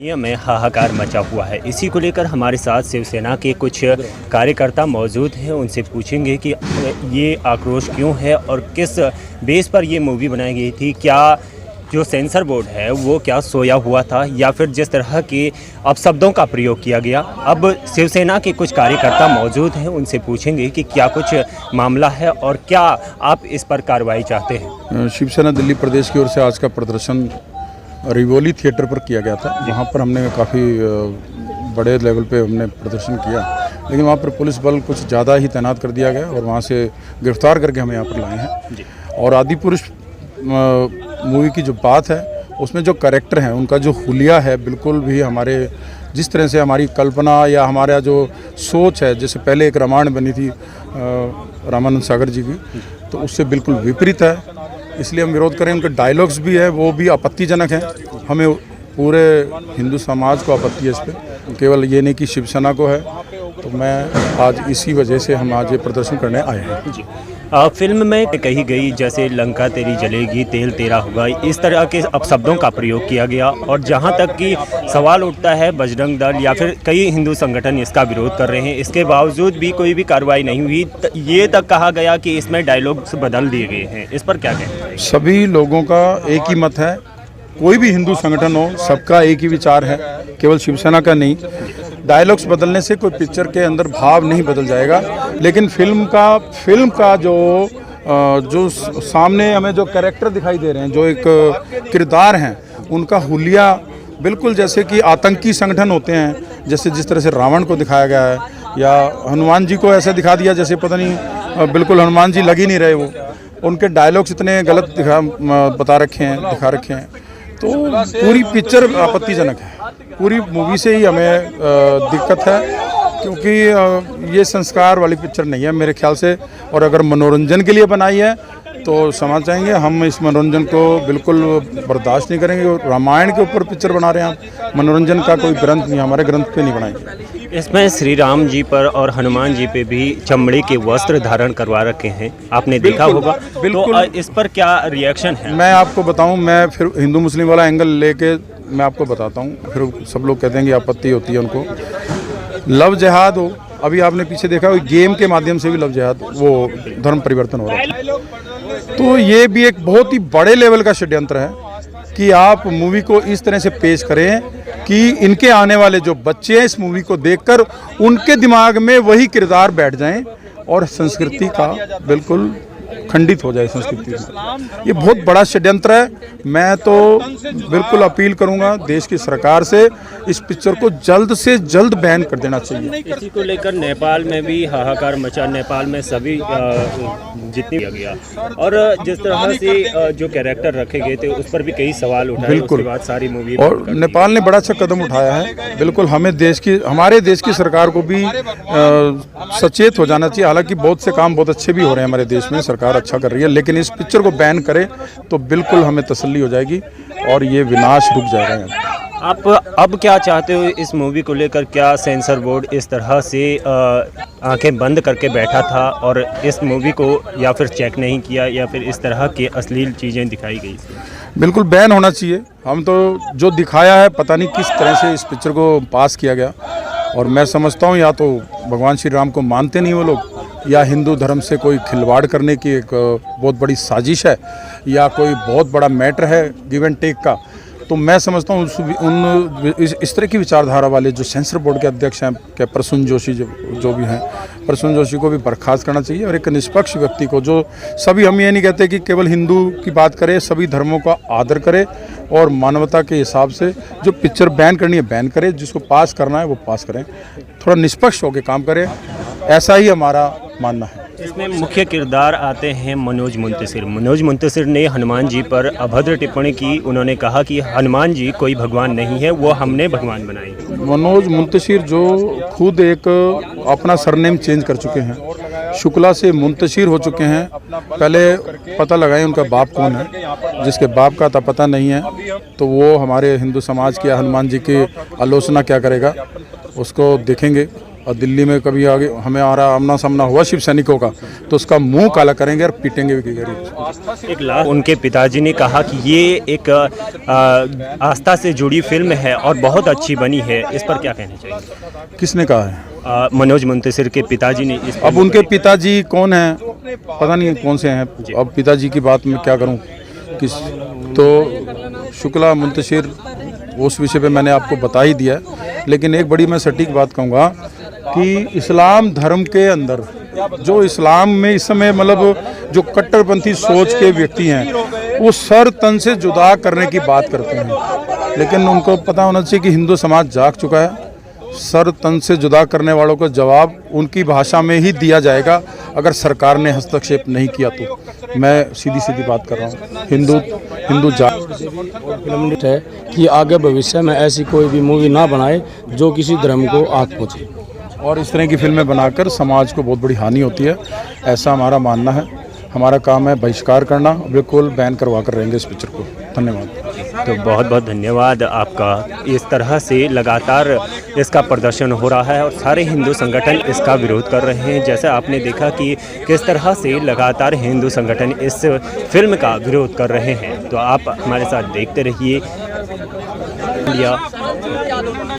ये में हाहाकार मचा हुआ है। इसी को लेकर हमारे साथ शिवसेना के कुछ कार्यकर्ता मौजूद हैं। उनसे पूछेंगे कि ये आक्रोश क्यों है और किस बेस पर ये मूवी बनाई गई थी। क्या जो सेंसर बोर्ड है वो क्या सोया हुआ था या फिर जिस तरह के अपशब्दों का प्रयोग किया गया। अब शिवसेना के कुछ कार्यकर्ता मौजूद हैं, उनसे पूछेंगे कि क्या कुछ मामला है और क्या आप इस पर कार्रवाई चाहते हैं। शिवसेना दिल्ली प्रदेश की ओर से आज का प्रदर्शन रिवोली थिएटर पर किया गया था। वहाँ पर हमने काफ़ी बड़े लेवल पे हमने प्रदर्शन किया, लेकिन वहाँ पर पुलिस बल कुछ ज़्यादा ही तैनात कर दिया गया और वहाँ से गिरफ्तार करके हमें यहाँ पर लाए हैं। और आदिपुरुष मूवी की जो बात है उसमें जो कैरेक्टर हैं उनका जो हुलिया है बिल्कुल भी हमारे जिस तरह से हमारी कल्पना या हमारा जो सोच है, जैसे पहले एक रामायण बनी थी रामानंद सागर जी की, तो उससे बिल्कुल विपरीत है। इसलिए हम विरोध करें। उनके डायलॉग्स भी है वो भी आपत्तिजनक हैं। हमें पूरे हिंदू समाज को आपत्ति है इस पर, केवल ये नहीं कि शिवसेना को है। तो मैं आज इसी वजह से हम आज ये प्रदर्शन करने आए हैं। फिल्म में कही गई जैसे लंका तेरी जलेगी तेल तेरा होगा, इस तरह के अपशब्दों का प्रयोग किया गया और जहां तक कि सवाल उठता है बजरंग दल या फिर कई हिंदू संगठन इसका विरोध कर रहे हैं, इसके बावजूद भी कोई भी कार्रवाई नहीं हुई। ये तक कहा गया कि इसमें डायलॉग्स बदल दिए गए हैं। इस पर क्या कहें? सभी लोगों का एक ही मत है, कोई भी हिंदू संगठन हो सबका एक ही विचार है, केवल शिवसेना का नहीं। डायलॉग्स बदलने से कोई पिक्चर के अंदर भाव नहीं बदल जाएगा, लेकिन फिल्म का जो सामने हमें जो कैरेक्टर दिखाई दे रहे हैं, जो एक किरदार हैं, उनका हुलिया बिल्कुल जैसे कि आतंकी संगठन होते हैं, जैसे जिस तरह से रावण को दिखाया गया है या हनुमान जी को ऐसे दिखा दिया जैसे पता नहीं बिल्कुल हनुमान जी लग ही नहीं रहे। वो उनके डायलॉग्स इतने गलत दिखा रखे हैं। तो पूरी पिक्चर आपत्तिजनक है। पूरी मूवी से ही हमें दिक्कत है, क्योंकि ये संस्कार वाली पिक्चर नहीं है मेरे ख्याल से। और अगर मनोरंजन के लिए बनाई है तो क्षमा चाहेंगे, हम इस मनोरंजन को बिल्कुल बर्दाश्त नहीं करेंगे। रामायण के ऊपर पिक्चर बना रहे हैं आप, मनोरंजन का कोई ग्रंथ नहीं, हमारे ग्रंथ पे नहीं बनाएंगे। इसमें श्री राम जी पर और हनुमान जी पे भी चमड़े के वस्त्र धारण करवा रखे हैं, आपने देखा होगा। बिल्कुल। तो इस पर क्या रिएक्शन है? मैं आपको बताऊं, मैं फिर हिंदू मुस्लिम वाला एंगल लेके मैं आपको बताता हूं, फिर सब लोग कहते हैं कि आपत्ति होती है उनको। लव जिहाद हो, अभी आपने पीछे देखा गेम के माध्यम से भी लव जिहाद वो धर्म परिवर्तन हो रहा है। तो ये भी एक बहुत ही बड़े लेवल का षड्यंत्र है कि आप मूवी को इस तरह से पेश करें कि इनके आने वाले जो बच्चे हैं इस मूवी को देखकर उनके दिमाग में वही किरदार बैठ जाएं और संस्कृति का बिल्कुल खंडित हो जाए संस्कृति। ये बहुत बड़ा षड्यंत्र है। मैं तो बिल्कुल अपील करूंगा देश की सरकार से, इस पिक्चर को जल्द से जल्द बैन कर देना चाहिए। इसी को लेकर नेपाल में भी हाहाकार मचा। नेपाल में सभी जितनी किया गया और जिस तरह से जो कैरेक्टर रखे गए थे उस पर भी कई सवाल उठाए। बिल्कुल। उसके बाद सारी मूवी और नेपाल ने बड़ा अच्छा कदम उठाया है। बिल्कुल हमें हमारे देश की सरकार को भी सचेत हो जाना चाहिए। हालांकि बहुत से काम बहुत अच्छे भी हो रहे हैं हमारे देश में, सरकार अच्छा कर रही है, लेकिन इस पिक्चर को बैन करे तो बिल्कुल हमें तसल्ली हो जाएगी और ये विनाश रुक जाएगा। आप अब क्या चाहते हो इस मूवी को लेकर? क्या सेंसर बोर्ड इस तरह से आंखें बंद करके बैठा था और इस मूवी को या फिर चेक नहीं किया या फिर इस तरह की अश्लील चीज़ें दिखाई गई? बिल्कुल बैन होना चाहिए। हम तो जो दिखाया है पता नहीं किस तरह से इस पिक्चर को पास किया गया, और मैं समझता हूँ या तो भगवान श्री राम को मानते नहीं वो लोग, या हिंदू धर्म से कोई खिलवाड़ करने की एक बहुत बड़ी साजिश है, या कोई बहुत बड़ा मैटर है गिव एंड टेक का। तो मैं समझता हूँ इस तरह की विचारधारा वाले जो सेंसर बोर्ड के अध्यक्ष हैं, क्या प्रसून जोशी जो भी हैं, प्रसून जोशी को भी बर्खास्त करना चाहिए और एक निष्पक्ष व्यक्ति को, जो सभी, हम ये नहीं कहते कि केवल हिंदू की बात करें, सभी धर्मों का आदर करे और मानवता के हिसाब से जो पिक्चर बैन करनी है बैन करे, जिसको पास करना है वो पास करें, थोड़ा निष्पक्ष होकर काम करें, ऐसा ही हमारा मानना है। इसमें मुख्य किरदार आते हैं मनोज मुंतशिर। मनोज मुंतशिर ने हनुमान जी पर अभद्र टिप्पणी की। उन्होंने कहा कि हनुमान जी कोई भगवान नहीं है, वो हमने भगवान बनाई। मनोज मुंतशिर जो खुद एक अपना सरनेम चेंज कर चुके हैं, शुक्ला से मुंतशिर हो चुके हैं। पहले पता लगाएं उनका बाप कौन है, जिसके बाप का पता नहीं है तो वो हमारे हिंदू समाज की हनुमान जी की आलोचना क्या करेगा, उसको देखेंगे। और दिल्ली में कभी आगे हमें आमना सामना हुआ शिव सैनिकों का तो उसका मुंह काला करेंगे और पीटेंगे भी गरीब। एक लाख उनके पिताजी ने कहा कि ये एक आस्था से जुड़ी फिल्म है और बहुत अच्छी बनी है, इस पर क्या कहना चाहिए? किसने कहा है? मनोज मुंतशिर के पिताजी ने इस अब उनके पिताजी कौन हैं पता नहीं कौन से हैं, अब पिताजी की बात मैं क्या करूं किस, तो शुक्ला मुंतशिर उस विषय पे मैंने आपको बता ही दिया है। लेकिन एक बड़ी मैं सटीक बात कहूँगा कि इस्लाम धर्म के अंदर जो इस्लाम में इस समय मतलब जो कट्टरपंथी सोच के व्यक्ति हैं वो सर तन से जुदा करने की बात करते हैं, लेकिन उनको पता होना चाहिए कि हिंदू समाज जाग चुका है। सर तन से जुदा करने वालों को जवाब उनकी भाषा में ही दिया जाएगा अगर सरकार ने हस्तक्षेप नहीं किया तो। मैं सीधी सीधी बात कर रहा हूँ, हिंदू जाग फिल्म है कि आगे भविष्य में ऐसी कोई भी मूवी ना बनाए जो किसी धर्म को आग पहुँचे, और इस तरह की फिल्में बनाकर समाज को बहुत बड़ी हानि होती है, ऐसा हमारा मानना है। हमारा काम है बहिष्कार करना, बिल्कुल बैन करवा कर रहेंगे इस पिक्चर को। धन्यवाद। तो बहुत बहुत धन्यवाद आपका। इस तरह से लगातार इसका प्रदर्शन हो रहा है और सारे हिंदू संगठन इसका विरोध कर रहे हैं। जैसे आपने देखा कि किस तरह से लगातार हिंदू संगठन इस फिल्म का विरोध कर रहे हैं, तो आप हमारे साथ देखते रहिए।